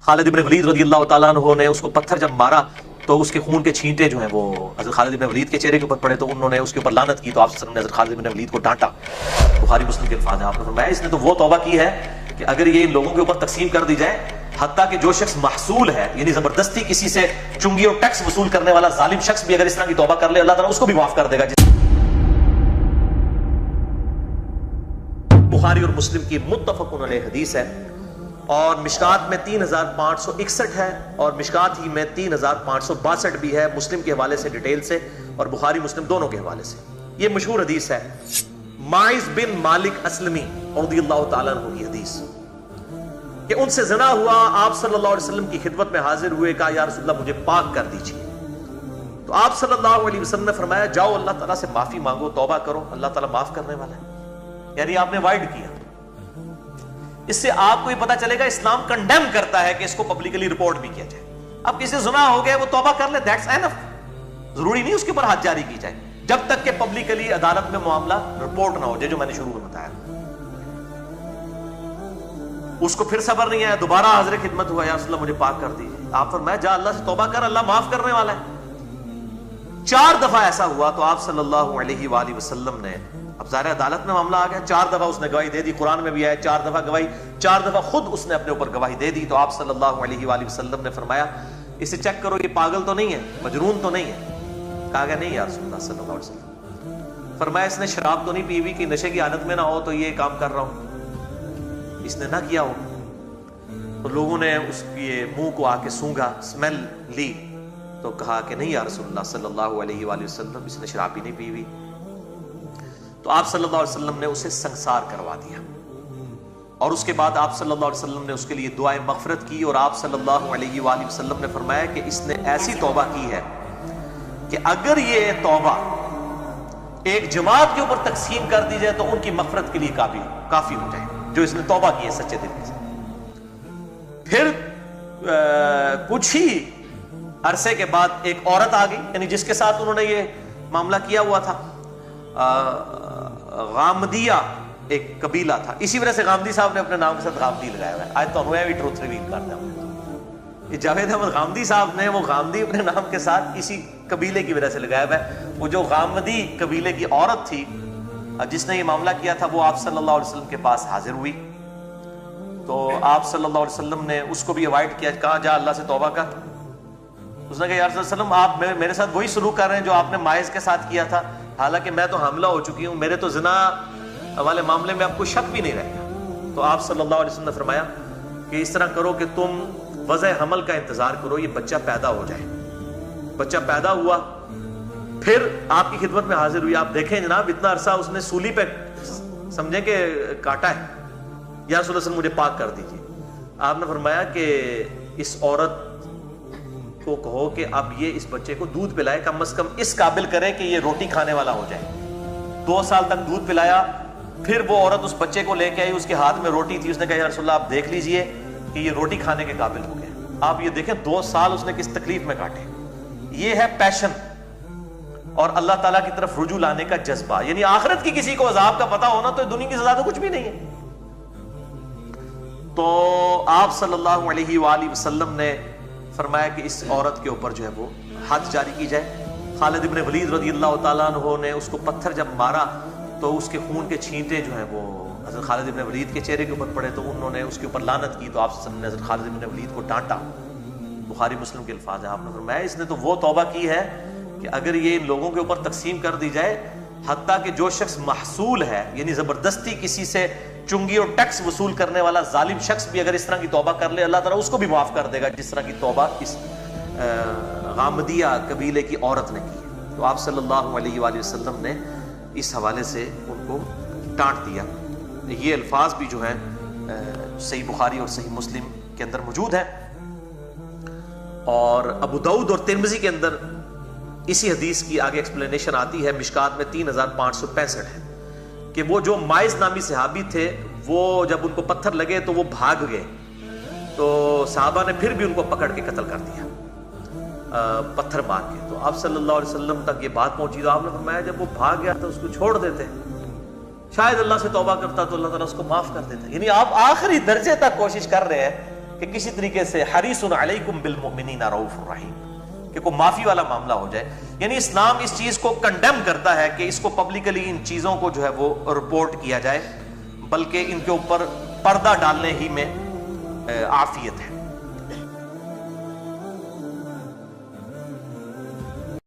خالد ابن ولید رضی اللہ تعالیٰ عنہ نے اس کو پتھر جب مارا تو اس کے خون کے چھینٹے جو ہیں وہ حضرت خالد ابن ولید کے چہرے کے اوپر پڑے تو انہوں نے اس کے اوپر لعنت کی، تو آپ صلی اللہ علیہ وسلم نے حضرت خالد ابن ولید کو ڈانٹا۔ بخاری مسلم کے الفاظ ہیں، آپ نے فرمایا اس نے تو وہ توبہ کی ہے کہ اگر یہ ان لوگوں کے اوپر تقسیم کر دی جائے، حتیٰ کہ جو شخص محصول ہے یعنی زبردستی کسی سے چنگی اور ٹیکس وصول کرنے والا ظالم شخص بھی اگر اس طرح کی توبہ کر لے، اللہ تعالیٰ اس کو بھی معاف کر دے گا۔ بخاری اور مسلم کی متفق علیہ حدیث ہے، اور مشکات میں 3561 ہے، اور مشکات ہی میں 3562 بھی ہے، مسلم کے حوالے سے ڈیٹیل سے اور بخاری مسلم دونوں کے حوالے سے۔ یہ مشہور حدیث ہے، ماعز بن مالک اسلمی رضی اللہ تعالیٰ عنہ کی حدیث کہ ان سے زنا ہوا، آپ صلی اللہ علیہ وسلم کی خدمت میں حاضر ہوئے، کہا یا رسول اللہ مجھے پاک کر دیجیے، تو آپ صلی اللہ علیہ وسلم نے فرمایا جاؤ اللہ تعالیٰ سے معافی مانگو، توبہ کرو، اللہ تعالیٰ معاف کرنے والا ہے۔ یعنی آپ نے وائڈ کیا، اس سے آپ کو یہ پتا چلے گا اسلام کنڈیم کرتا ہے کہ اس کو پبلکلی رپورٹ بھی کیا جائے۔ اب کسی زنا ہو گیا وہ توبہ کر لے، دیٹس اینف، ضروری نہیں اس کے اوپر حد جاری کی جائے جب تک کہ پبلکلی عدالت میں معاملہ رپورٹ نہ ہو جائے، جو میں نے شروع میں بتایا۔ اس کو پھر صبر نہیں آیا، دوبارہ حاضر خدمت ہوا، یا رسول اللہ مجھے پاک کر دیجیے، آپ فرمایا جا اللہ سے توبہ کر، اللہ معاف کرنے والا ہے۔ 4 دفعہ ایسا ہوا تو آپ صلی اللہ علیہ وآلہ وسلم نے، اب ظاہر عدالت میں معاملہ آ گیا، 4 دفعہ اس نے گواہی دے دی، قرآن میں بھی آیا 4 دفعہ گواہی، 4 دفعہ خود اس نے اپنے اوپر گواہی دے دی، تو آپ صلی اللہ علیہ وآلہ وسلم نے فرمایا اسے چیک کرو، یہ پاگل تو نہیں ہے، مجنون تو نہیں ہے؟ کہا کہ نہیں یا رسول اللہ صلی اللہ علیہ وسلم۔ فرمایا اس نے شراب تو نہیں پی ہوئی کہ نشے کی حالت میں نہ ہو تو یہ کام کر رہا ہوں؟ اس نے نہ کیا ہو تو لوگوں نے اس کے منہ کو آ کے سونگا، اسمیل لی، تو کہا کہ نہیں یا رسول اللہ صلی اللہ علیہ وآلہ وسلم، اس نے شراب ہی نہیں پی ہوئی۔ تو آپ صلی اللہ علیہ وسلم نے اسے سنگسار کروا دیا، اور اس کے بعد آپ صلی اللہ علیہ وسلم نے اس کے لیے دعائے مغفرت کی، اور آپ صلی اللہ علیہ وآلہ وسلم نے فرمایا کہ اس نے ایسی توبہ کی ہے کہ اگر یہ توبہ ایک جماعت کے اوپر تقسیم کر دی جائے تو ان کی مغفرت کے لیے کافی ہو جائے، جو اس نے توبہ کی ہے سچے دل کے ساتھ۔ پھر کچھ ہی عرصے کے بعد ایک عورت آ گئی، یعنی جس کے ساتھ انہوں نے یہ معاملہ کیا ہوا تھا، غامدیہ ایک قبیلہ تھا، اسی وجہ سے غامدی صاحب نے اپنے نام کے ساتھ غامدی لگایا ہوا ہے۔ آج تو ہمیں بھی ٹروتھ ریویل کرتے ہیں، یہ جاوید احمد غامدی صاحب نے وہ غامدی اپنے نام کے ساتھ اسی قبیلے کی وجہ سے لگایا ہوا ہے۔ وہ جو غامدی قبیلے کی عورت تھی جس نے یہ معاملہ کیا تھا، وہ آپ صلی اللہ علیہ وسلم کے پاس حاضر ہوئی، تو آپ صلی اللہ علیہ وسلم نے اس کو بھی اوائڈ کیا، کہا جا اللہ سے توبہ کر۔ اس نے کہا یا رسول اللہ علیہ وسلم آپ میرے ساتھ وہی سلوک کر رہے ہیں جو آپ نے ماعز کے ساتھ کیا تھا، حالانکہ میں تو حاملہ ہو چکی ہوں، میرے تو زنا والے معاملے میں آپ کو شک بھی نہیں رہے گا۔ تو آپ صلی اللہ علیہ وسلم نے فرمایا کہ اس طرح کرو کہ تم وضع حمل کا انتظار کرو، یہ بچہ پیدا ہو جائے۔ بچہ پیدا ہوا، پھر آپ کی خدمت میں حاضر ہوئی، آپ دیکھیں جناب اتنا عرصہ اس نے سولی پہ سمجھیں کہ کاٹا ہے، یا رسول اللہ صلی اللہ علیہ وسلم مجھے پاک کر دیجیے۔ آپ نے فرمایا کہ اس عورت کو کہو کہ اب یہ اس بچے کو دودھ پلائے، کم از کم اس قابل کرے کہ یہ روٹی کھانے والا ہو جائے۔ 2 سال تک دودھ پلایا، پھر وہ عورت اس بچے کو لے کے آئی، اس کے ہاتھ میں روٹی تھی، اس نے کہا یا رسول اللہ آپ دیکھ لیجئے کہ یہ روٹی کھانے کے قابل ہو گیا۔ آپ یہ دیکھیں 2 سال اس نے کس تکلیف میں کاٹے۔ یہ ہے پیشن اور اللہ تعالیٰ کی طرف رجوع لانے کا جذبہ، یعنی آخرت کی کسی کو عذاب کا پتہ ہونا تو دنیا کی سزا تو کچھ بھی نہیں ہے۔ تو آپ صلی اللہ علیہ وآلہ وسلم نے فرمایا کہ اس عورت کے اوپر جو ہے وہ حد جاری کی جائے۔ خالد ابن ولید رضی اللہ تعالیٰ عنہ نے اس کو پتھر جب مارا تو اس کے خون کے چھینٹے جو ہیں وہ حضرت خالد ابن ولید کے چہرے کے اوپر پڑے، تو انہوں نے اس کے اوپر لعنت کی، تو آپ صلی اللہ علیہ وسلم نے حضرت خالد ابن ولید کو ڈانٹا۔ بخاری مسلم کے الفاظ ہیں، آپ نے فرمایا اس نے تو وہ توبہ کی ہے کہ اگر یہ ان لوگوں کے اوپر تقسیم کر دی جائے، حتیٰ کہ جو شخص محصول ہے یعنی زبردستی کسی سے چنگی اور ٹیکس وصول کرنے والا ظالم شخص بھی اگر اس طرح کی توبہ کر لے، اللہ تعالیٰ اس کو بھی معاف کر دے گا جس طرح کی توبہ اس غامدیہ قبیلے کی عورت نے کی۔ تو آپ صلی اللہ علیہ وآلہ وسلم نے اس حوالے سے ان کو ڈانٹ دیا۔ یہ الفاظ بھی جو ہیں صحیح بخاری اور صحیح مسلم کے اندر موجود ہیں، اور ابو داؤد اور ترمذی کے اندر اسی حدیث کی آگے ایکسپلینیشن آتی ہے، مشکات میں 3565 ہے کہ وہ جو ماعز نامی صحابی تھے، وہ جب ان کو پتھر لگے تو وہ بھاگ گئے، تو صحابہ نے پھر بھی ان کو پکڑ کے قتل کر دیا پتھر مار کے۔ تو آپ صلی اللہ علیہ وسلم تک یہ بات پہنچی تو آپ نے فرمایا جب وہ بھاگ گیا تو اس کو چھوڑ دیتے، شاید اللہ سے توبہ کرتا تو اللہ تعالیٰ اس کو معاف کر دیتا۔ یعنی آپ آخری درجے تک کوشش کر رہے ہیں کہ کسی طریقے سے حریص علیکم بالمؤمنین رؤوف الرحیم، کہ کوئی معافی والا معاملہ ہو جائے. یعنی اسلام اس چیز کو کنڈیم کرتا ہے کہ اس کو پبلکلی ان چیزوں کو جو ہے وہ رپورٹ کیا جائے، بلکہ ان کے اوپر پردہ ڈالنے ہی میں عافیت ہے.